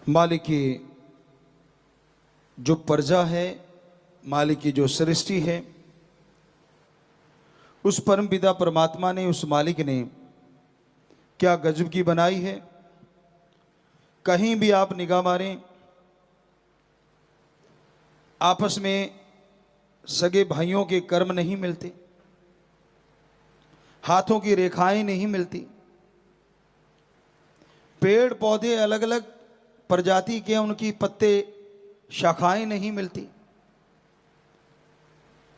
मालिक की जो प्रजा है, मालिक की जो सृष्टि है, उस परम पिता परमात्मा ने, उस मालिक ने क्या गजब की बनाई है। कहीं भी आप निगाह मारें, आपस में सगे भाइयों के कर्म नहीं मिलते, हाथों की रेखाएं नहीं मिलती, पेड़ पौधे अलग अलग प्रजाति के, उनकी पत्ते शाखाएं नहीं मिलती।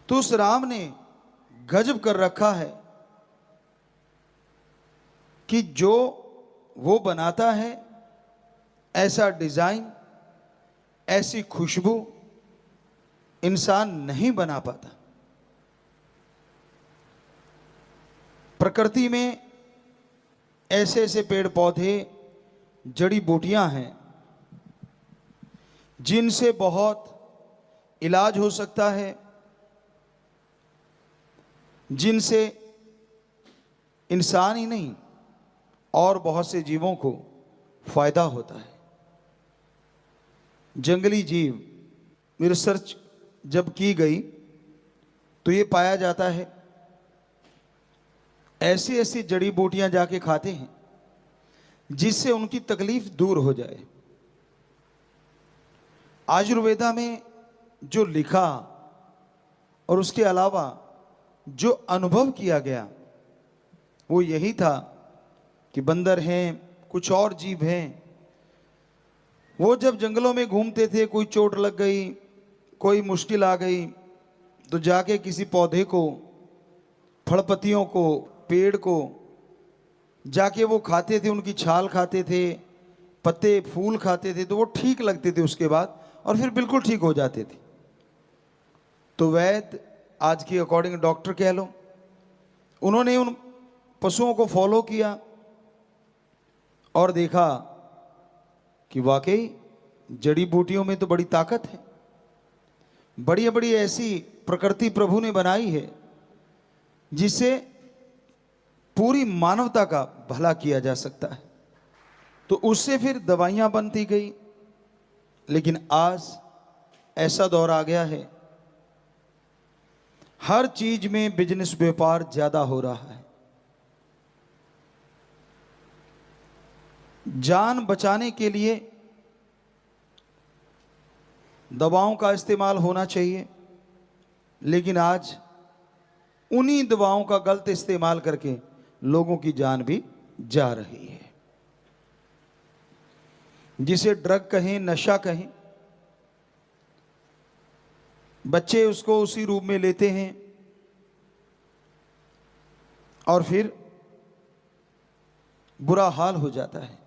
तो उस राम ने गजब कर रखा है कि जो वो बनाता है, ऐसा डिजाइन, ऐसी खुशबू इंसान नहीं बना पाता। प्रकृति में ऐसे ऐसे पेड़ पौधे, जड़ी बूटियां हैं जिनसे बहुत इलाज हो सकता है, जिनसे इंसान ही नहीं और बहुत से जीवों को फायदा होता है। जंगली जीव रिसर्च जब की गई तो ये पाया जाता है ऐसी ऐसी जड़ी बूटियां जाके खाते हैं जिससे उनकी तकलीफ दूर हो जाए। आयुर्वेदा में जो लिखा और उसके अलावा जो अनुभव किया गया वो यही था कि बंदर हैं, कुछ और जीव हैं, वो जब जंगलों में घूमते थे, कोई चोट लग गई, कोई मुश्किल आ गई, तो जाके किसी पौधे को, फल पत्तियों को, पेड़ को जाके वो खाते थे, उनकी छाल खाते थे, पत्ते फूल खाते थे, तो वो ठीक लगते थे उसके बाद, और फिर बिल्कुल ठीक हो जाते थे। तो वैद्य, आज की अकॉर्डिंग डॉक्टर कह लो, उन्होंने उन पशुओं को फॉलो किया और देखा कि वाकई जड़ी बूटियों में तो बड़ी ताकत है। बड़ी बड़ी ऐसी प्रकृति प्रभु ने बनाई है जिससे पूरी मानवता का भला किया जा सकता है। तो उससे फिर दवाइयां बनती गई। लेकिन आज ऐसा दौर आ गया है, हर चीज में बिजनेस, व्यापार ज्यादा हो रहा है। जान बचाने के लिए दवाओं का इस्तेमाल होना चाहिए, लेकिन आज उन्हीं दवाओं का गलत इस्तेमाल करके लोगों की जान भी जा रही है। जिसे ड्रग कहें, नशा कहें, बच्चे उसको उसी रूप में लेते हैं और फिर बुरा हाल हो जाता है।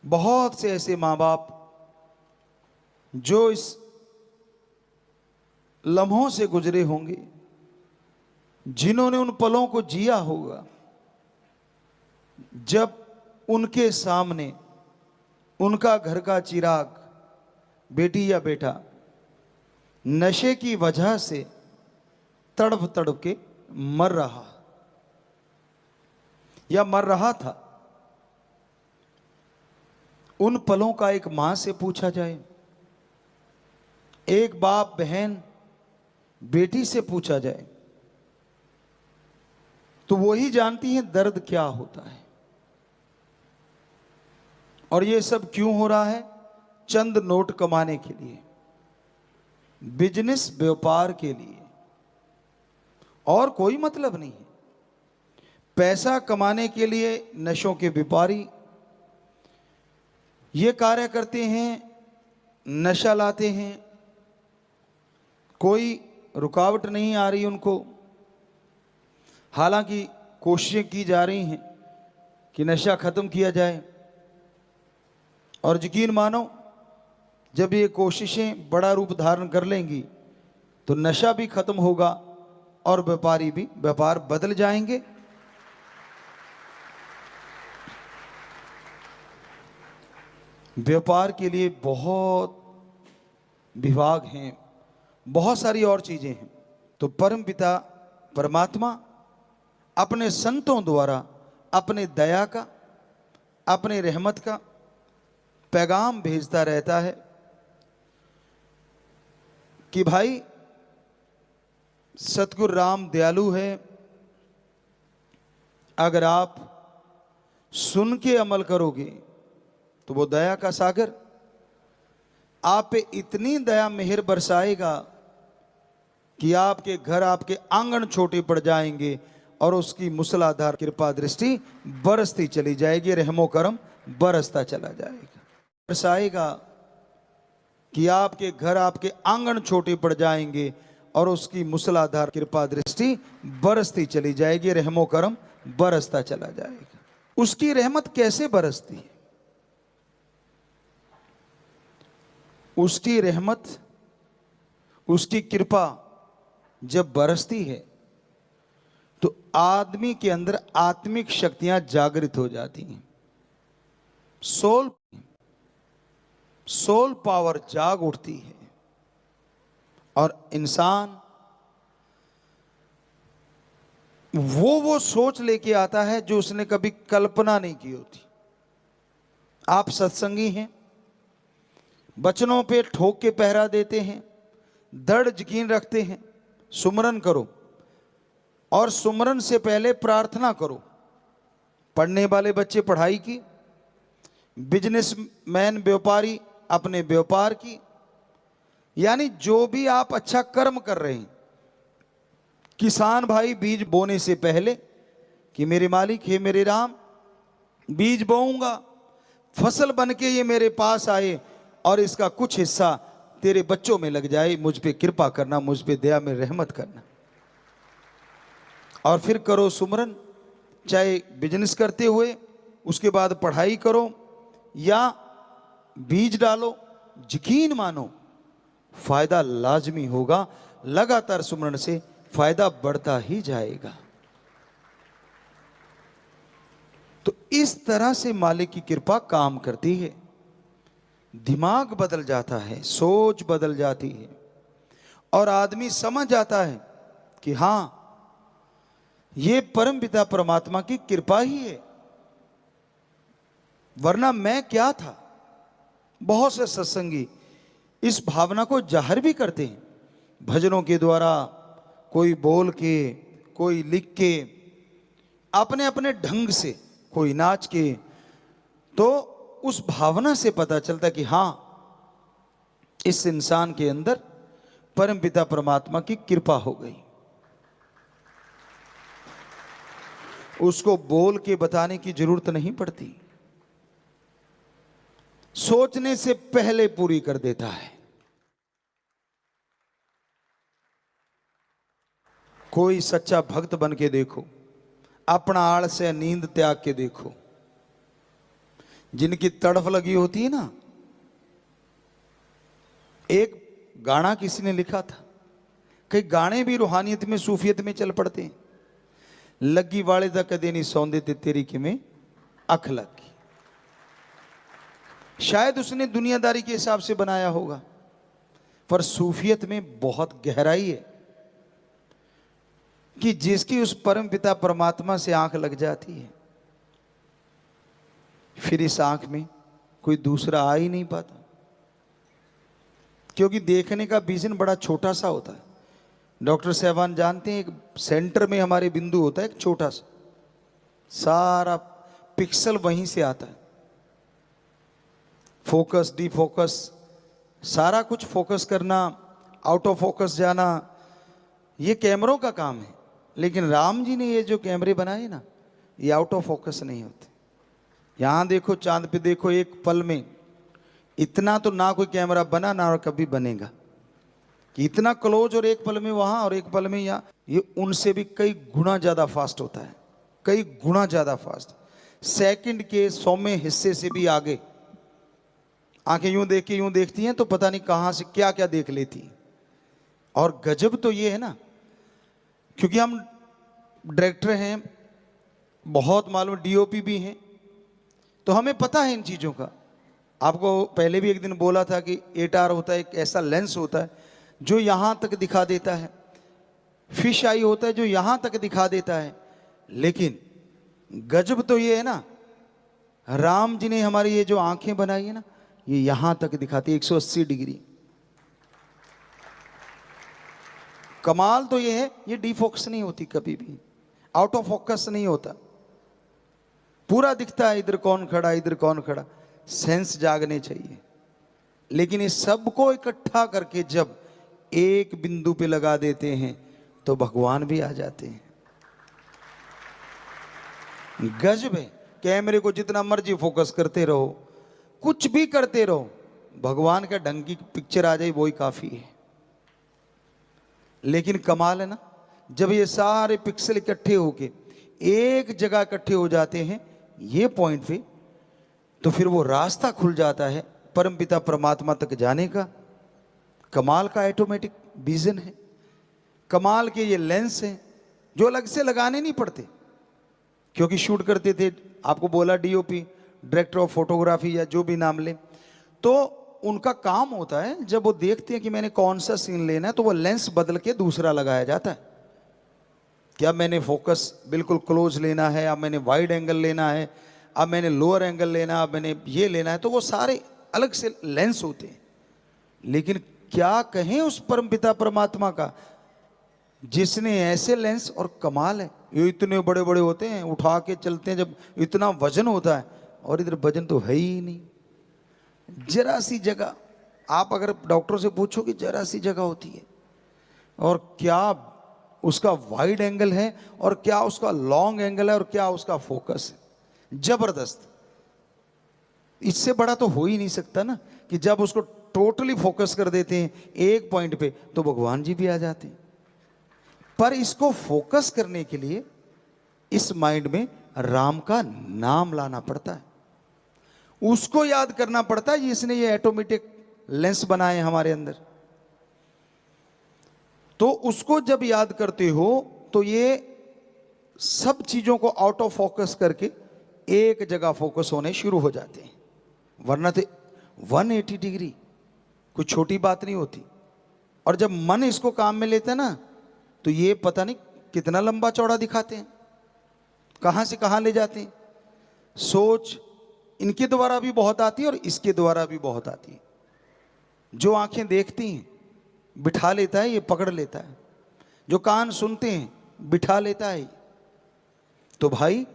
बहुत से ऐसे माँ बाप जो इस लम्हों से गुजरे होंगे, जिन्होंने उन पलों को जिया होगा जब उनके सामने उनका घर का चिराग, बेटी या बेटा, नशे की वजह से तड़प तड़प के मर रहा या मर रहा था। उन पलों का एक मां से पूछा जाए, एक बाप बहन बेटी से पूछा जाए, तो वो ही जानती है दर्द क्या होता है। और ये सब क्यों हो रहा है? चंद नोट कमाने के लिए, बिजनेस, व्यापार के लिए, और कोई मतलब नहीं है। पैसा कमाने के लिए नशों के व्यापारी ये कार्य करते हैं, नशा लाते हैं, कोई रुकावट नहीं आ रही उनको। हालांकि कोशिशें की जा रही हैं कि नशा खत्म किया जाए, और यकीन मानो जब ये कोशिशें बड़ा रूप धारण कर लेंगी तो नशा भी खत्म होगा और व्यापारी भी, व्यापार बदल जाएंगे। व्यापार के लिए बहुत विभाग हैं, बहुत सारी और चीजें हैं। तो परम पिता परमात्मा अपने संतों द्वारा अपने दया का, अपने रहमत का पैगाम भेजता रहता है कि भाई सतगुरु राम दयालु है, अगर आप सुन के अमल करोगे तो वो दया का सागर आप पे इतनी दया मेहर बरसाएगा कि आपके घर, आपके आंगन छोटे पड़ जाएंगे और उसकी मूसलाधार कृपा दृष्टि बरसती चली जाएगी, रहमो करम बरसता चला जाएगा। बरसाएगा कि आपके घर, आपके आंगन छोटे पड़ जाएंगे और उसकी मूसलाधार कृपा दृष्टि बरसती चली जाएगी, रहमो करम बरसता चला जाएगा। उसकी रहमत कैसे बरसती है? उसकी रहमत, उसकी कृपा जब बरसती है तो आदमी के अंदर आत्मिक शक्तियां जागृत हो जाती हैं। सोल पावर जाग उठती है और इंसान वो सोच लेके आता है जो उसने कभी कल्पना नहीं की होती। आप सत्संगी हैं, वचनों पे ठोक के पहरा देते हैं, दृढ़ यकीन रखते हैं, सुमरन करो और सुमरन से पहले प्रार्थना करो। पढ़ने वाले बच्चे पढ़ाई की, बिजनेसमैन व्यापारी अपने व्यापार की, यानी जो भी आप अच्छा कर्म कर रहे हैं। किसान भाई बीज बोने से पहले कि मेरे मालिक हे मेरे राम, बीज बोऊंगा, फसल बन के ये मेरे पास आए और इसका कुछ हिस्सा तेरे बच्चों में लग जाए, मुझ पे कृपा करना, मुझ पे दया में रहमत करना। और फिर करो सुमरन, चाहे बिजनेस करते हुए, उसके बाद पढ़ाई करो या बीज डालो, यकीन मानो फायदा लाजमी होगा। लगातार सुमरन से फायदा बढ़ता ही जाएगा। तो इस तरह से मालिक की कृपा काम करती है। दिमाग बदल जाता है, सोच बदल जाती है और आदमी समझ जाता है कि हां, ये परम पिता परमात्मा की कृपा ही है, वरना मैं क्या था। बहुत से सत्संगी इस भावना को जाहिर भी करते हैं, भजनों के द्वारा, कोई बोल के, कोई लिख के, अपने अपने ढंग से, कोई नाच के। तो उस भावना से पता चलता कि हां, इस इंसान के अंदर परम पिता परमात्मा की कृपा हो गई। उसको बोल के बताने की जरूरत नहीं पड़ती, सोचने से पहले पूरी कर देता है। कोई सच्चा भक्त बन के देखो, अपना आड़ से नींद त्याग के देखो। जिनकी तड़फ लगी होती है ना, एक गाना किसी ने लिखा था, कई गाने भी रूहानियत में, सूफियत में चल पड़ते हैं। लगी वाले दा कदे नहीं सौंदे ते तेरी किमें अख लगी। शायद उसने दुनियादारी के हिसाब से बनाया होगा, पर सूफियत में बहुत गहराई है कि जिसकी उस परम पिता परमात्मा से आंख लग जाती है, फिर इस आंख में कोई दूसरा आ ही नहीं पाता, क्योंकि देखने का विजन बड़ा छोटा सा होता है। डॉक्टर साहबान जानते हैं, एक सेंटर में हमारे बिंदु होता है, एक छोटा सा, सारा पिक्सल वहीं से आता है। फोकस, डी फोकस, सारा कुछ फोकस करना, आउट ऑफ फोकस जाना, ये कैमरों का काम है। लेकिन राम जी ने ये जो कैमरे बनाए ना, ये आउट ऑफ फोकस नहीं होते। यहां देखो, चांद पे देखो, एक पल में इतना तो ना कोई कैमरा बना ना और कभी बनेगा कि इतना क्लोज, और एक पल में वहां और एक पल में यहाँ। ये उनसे भी कई गुना ज्यादा फास्ट होता है, कई गुना ज्यादा फास्ट, सेकंड के 100वें हिस्से से भी आगे। आंखें यूं देख के यूं देखती हैं तो पता नहीं कहां से क्या क्या देख लेती हैं। और गजब तो ये है ना, क्योंकि हम डायरेक्टर हैं, बहुत मालूम डीओपी भी हैं, तो हमें पता है इन चीज़ों का। आपको पहले भी एक दिन बोला था कि एटार होता है, एक ऐसा लेंस होता है जो यहाँ तक दिखा देता है, फिश आई होता है जो यहाँ तक दिखा देता है। लेकिन गजब तो ये है ना, राम जी ने हमारी ये जो आंखें बनाई है ना, ये यहां तक दिखाती है 180 डिग्री। कमाल तो ये है, ये डीफोकस नहीं होती कभी भी, आउट ऑफ फोकस नहीं होता, पूरा दिखता है इधर कौन खड़ा इधर कौन खड़ा, सेंस जागने चाहिए। लेकिन इस सबको इकट्ठा करके जब एक बिंदु पे लगा देते हैं तो भगवान भी आ जाते हैं। गजब है। कैमरे को जितना मर्जी फोकस करते रहो, कुछ भी करते रहो, भगवान का ढंग की पिक्चर आ जाए वही काफी है। लेकिन कमाल है ना, जब ये सारे पिक्सल इकट्ठे होके एक जगह इकट्ठे हो जाते हैं ये पॉइंट पे, तो फिर वो रास्ता खुल जाता है परमपिता परमात्मा तक जाने का। कमाल का ऑटोमेटिक विजन है, कमाल के ये लेंस हैं जो अलग से लगाने नहीं पड़ते। क्योंकि शूट करते थे, आपको बोला डीओपी, डायरेक्टर ऑफ फोटोग्राफी या जो भी नाम ले, तो उनका काम होता है जब वो देखते हैं कि मैंने कौन सा सीन लेना है तो वो लेंस बदल के दूसरा लगाया जाता है। क्या मैंने फोकस बिल्कुल क्लोज लेना है, अब मैंने वाइड एंगल लेना है, अब मैंने लोअर एंगल लेना, अब मैंने ये लेना है, तो वो सारे अलग से लेंस होते हैं। लेकिन क्या कहें उस परमपिता परमात्मा का जिसने ऐसे लेंस, और कमाल है ये इतने बड़े बड़े होते हैं, उठा के चलते हैं जब इतना वजन होता है, और इधर वजन तो है ही नहीं, जरा सी जगह। आप अगर डॉक्टर से पूछो कि जरा सी जगह होती है, और क्या उसका वाइड एंगल है और क्या उसका लॉन्ग एंगल है और क्या उसका फोकस है, जबरदस्त। इससे बड़ा तो हो ही नहीं सकता ना कि जब उसको टोटली फोकस कर देते हैं एक पॉइंट पे तो भगवान जी भी आ जाते हैं। पर इसको फोकस करने के लिए इस माइंड में राम का नाम लाना पड़ता है, उसको याद करना पड़ता है जिसने ये ऑटोमेटिक लेंस बनाए हमारे अंदर। तो उसको जब याद करते हो तो ये सब चीजों को आउट ऑफ फोकस करके एक जगह फोकस होने शुरू हो जाते हैं। वरना तो 180 डिग्री कोई छोटी बात नहीं होती। और जब मन इसको काम में लेता है ना तो ये पता नहीं कितना लंबा चौड़ा दिखाते हैं, कहां से कहां ले जाते हैं। सोच इनके द्वारा भी बहुत आती है और इसके द्वारा भी बहुत आती है। जो आंखें देखती हैं बिठा लेता है, ये पकड़ लेता है। जो कान सुनते हैं बिठा लेता है। तो भाई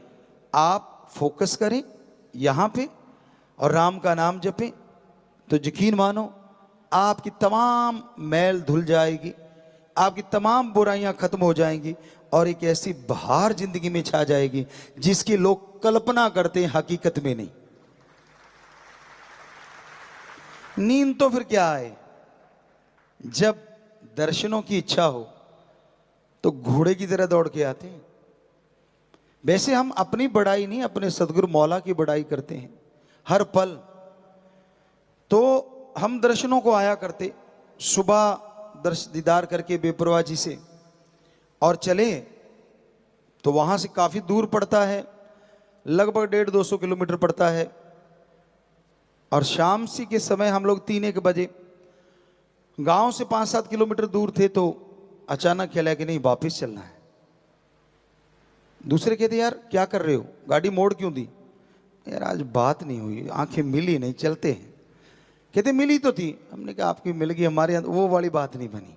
आप फोकस करें यहां पे और राम का नाम जपें, तो यकीन मानो आपकी तमाम मैल धुल जाएगी, आपकी तमाम बुराइयां खत्म हो जाएंगी और एक ऐसी बहार जिंदगी में छा जाएगी जिसकी लोग कल्पना करते हैं, हकीकत में नहीं। नींद तो फिर क्या है, जब दर्शनों की इच्छा हो तो घोड़े की तरह दौड़ के आते हैं। वैसे हम अपनी बड़ाई नहीं, अपने सदगुरु मौला की बड़ाई करते हैं हर पल। तो हम दर्शनों को आया करते, सुबह दीदार करके बेपरवाह जी से और चले तो वहां से काफी दूर पड़ता है, लगभग 150-200 किलोमीटर पड़ता है। और शाम सी के समय हम लोग 3-1 बजे गांव से 5-7 किलोमीटर दूर थे तो अचानक ख्याल कि नहीं वापिस चलना है। दूसरे कहते यार क्या कर रहे हो, गाड़ी मोड़ क्यों दी? यार आज बात नहीं हुई, आंखें मिली नहीं, चलते हैं। कहते मिली तो थी, हमने कहा आपकी मिल गई, हमारे यहाँ वो वाली बात नहीं बनी।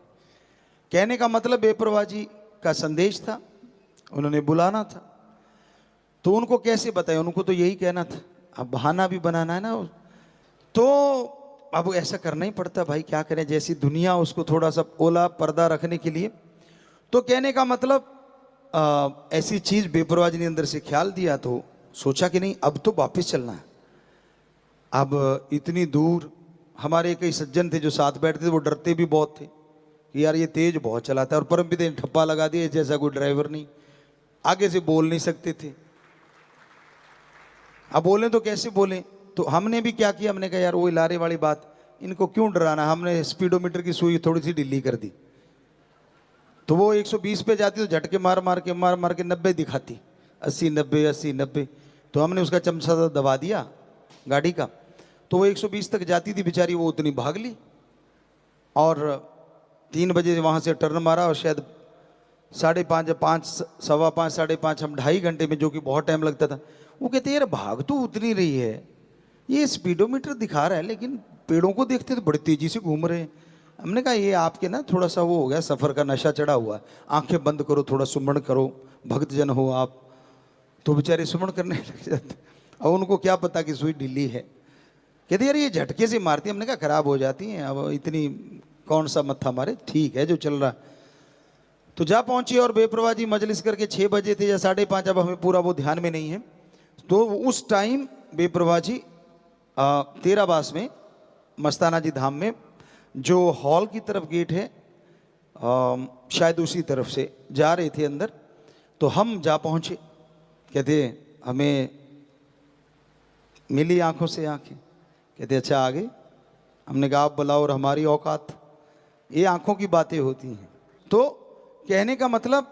कहने का मतलब बेपरवाह जी का संदेश था, उन्होंने बुलाना था। तो उनको कैसे बताए, उनको तो यही कहना था, अब बहाना भी बनाना है ना। तो अब ऐसा करना ही पड़ता भाई, क्या करें, जैसी दुनिया उसको थोड़ा सा ओला पर्दा रखने के लिए। तो कहने का मतलब ऐसी चीज बेपरवाह जी ने अंदर से ख्याल दिया, तो सोचा कि नहीं अब तो वापस चलना है। अब इतनी दूर हमारे कई सज्जन थे जो साथ बैठते थे, वो डरते भी बहुत थे कि यार ये तेज बहुत चलाता है, और परमपिता ने ठप्पा लगा दिया जैसा कोई ड्राइवर नहीं, आगे से बोल नहीं सकते थे। अब बोले तो कैसे बोले, तो हमने भी क्या किया, हमने कहा यार वो लारे वाली बात, इनको क्यों डराना, हमने स्पीडोमीटर की सुई थोड़ी सी ढीली कर दी। तो वो 120 पे जाती तो झटके मार मार के 90 दिखाती, 80-90 80-90। तो हमने उसका चमचा दबा दिया गाड़ी का, तो वो 120 तक जाती थी बेचारी, वो उतनी भाग ली। और 3 बजे वहाँ से टर्न मारा और शायद 5:30 5 सवा 5 5:30 हम 2.5 घंटे में, जो कि बहुत टाइम लगता था। वो कहते यार भाग तो उतनी रही है, ये स्पीडोमीटर दिखा रहा है लेकिन पेड़ों को देखते तो बड़ी तेजी से घूम रहे हैं। हमने कहा ये आपके ना थोड़ा सा वो हो गया, सफ़र का नशा चढ़ा हुआ है, आंखें बंद करो, थोड़ा सुमरण करो, भक्तजन हो आप। तो बेचारे सुमरण करने लग जाते, और उनको क्या पता कि सुई ढीली है। कहते यार ये झटके से मारती है। हमने कहा खराब हो जाती हैं, अब इतनी कौन सा मत्था मारे, ठीक है जो चल रहा। तो जा पहुंची और बेप्रवाह जी मजलिस करके 6 बजे थे या 5:30, अब हमें पूरा वो ध्यान में नहीं है। तो उस टाइम बेप्रवाह जी तेराबास में मस्ताना जी धाम में जो हॉल की तरफ गेट है, शायद उसी तरफ से जा रहे थे अंदर। तो हम जा पहुंचे, कहते हमें मिली आंखों से आंखें। कहते अच्छा आगे। हमने कहा आप बुलाओ और हमारी औकात, ये आंखों की बातें होती हैं। तो कहने का मतलब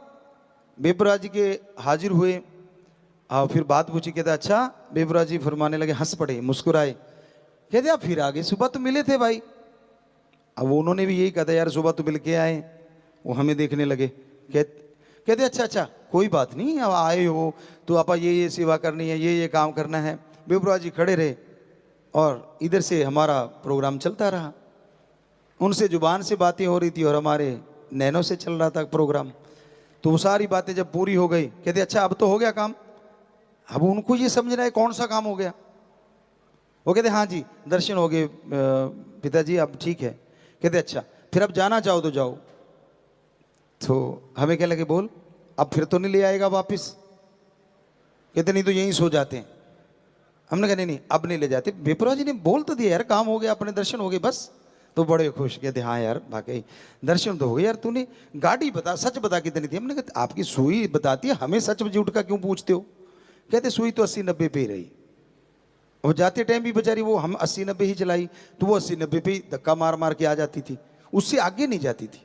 बेपरा जी के हाजिर हुए और फिर बात पूछी। कहते अच्छा। बेपरा जी फरमाने लगे, हंस पड़े, मुस्कुराए। कहते आप फिर आगे, सुबह तो मिले थे भाई। अब उन्होंने भी यही कहा था, यार सुबह तो मिल के आए। वो हमें देखने लगे। कहते अच्छा अच्छा कोई बात नहीं, अब आए हो तो आपा ये सेवा करनी है, ये काम करना है। बेपरा जी खड़े रहे और इधर से हमारा प्रोग्राम चलता रहा। उनसे जुबान से बातें हो रही थी और हमारे नैनों से चल रहा था प्रोग्राम। तो वो सारी बातें जब पूरी हो गई, कहते अच्छा अब तो हो गया काम। अब उनको ये समझना है कौन सा काम हो गया। वो कहते हाँ जी दर्शन हो गए पिताजी, अब ठीक है। कहते अच्छा फिर अब जाना चाहो तो जाओ। तो हमें क्या लगे, बोल अब फिर तो नहीं ले आएगा वापस। कहते नहीं तो यहीं सो जाते हैं। हमने कहा नहीं अब नहीं ले जाते। बेपरा जी ने बोल तो दिया यार, काम हो गया, अपने दर्शन हो गए बस। तो बड़े खुश, कहते हाँ यार वाकई दर्शन तो हो गए। यार तूने गाड़ी बता, सच बता कितनी थी। हमने कहा आपकी सुई बताती है, हमें सच झूठ का क्यों पूछते हो। कहते सुई तो 80-90 पे ही रही। वो जाते टाइम भी बेचारी वो हम 80-90 ही चलाई, तो वो 80-90 पे ही धक्का मार मार के आ जाती थी, उससे आगे नहीं जाती थी,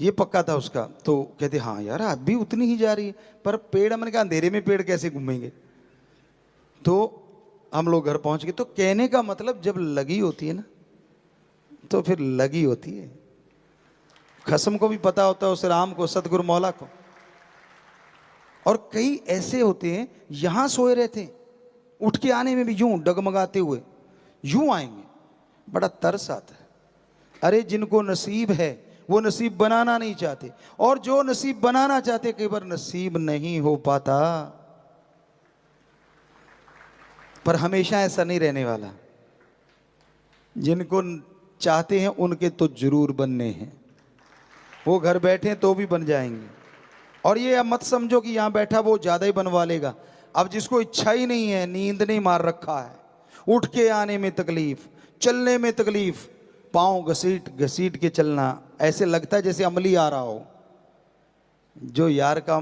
ये पक्का था उसका। तो कहते हाँ यार अब भी उतनी ही जा रही है। पर पेड़, हमने कहा अंधेरे में पेड़ कैसे घूमेंगे। तो हम लोग घर पहुंच गए। तो कहने का मतलब जब लगी होती है ना तो फिर लगी होती है। खसम को भी पता होता है उस राम को, सतगुरु मौला को। और कई ऐसे होते हैं यहां सोए रहते हैं, उठ के आने में भी यूं डगमगाते हुए यूं आएंगे, बड़ा तरस आता है। अरे जिनको नसीब है वो नसीब बनाना नहीं चाहते, और जो नसीब बनाना चाहते कई बार नसीब नहीं हो पाता। पर हमेशा ऐसा नहीं रहने वाला। जिनको चाहते हैं उनके तो जरूर बनने हैं, वो घर बैठे तो भी बन जाएंगे। और ये अब मत समझो कि यहां बैठा वो ज्यादा ही बनवा लेगा। अब जिसको इच्छा ही नहीं है, नींद नहीं मार रखा है, उठ के आने में तकलीफ, चलने में तकलीफ, पांव घसीट घसीट के चलना, ऐसे लगता है जैसे अमली आ रहा हो। जो यार का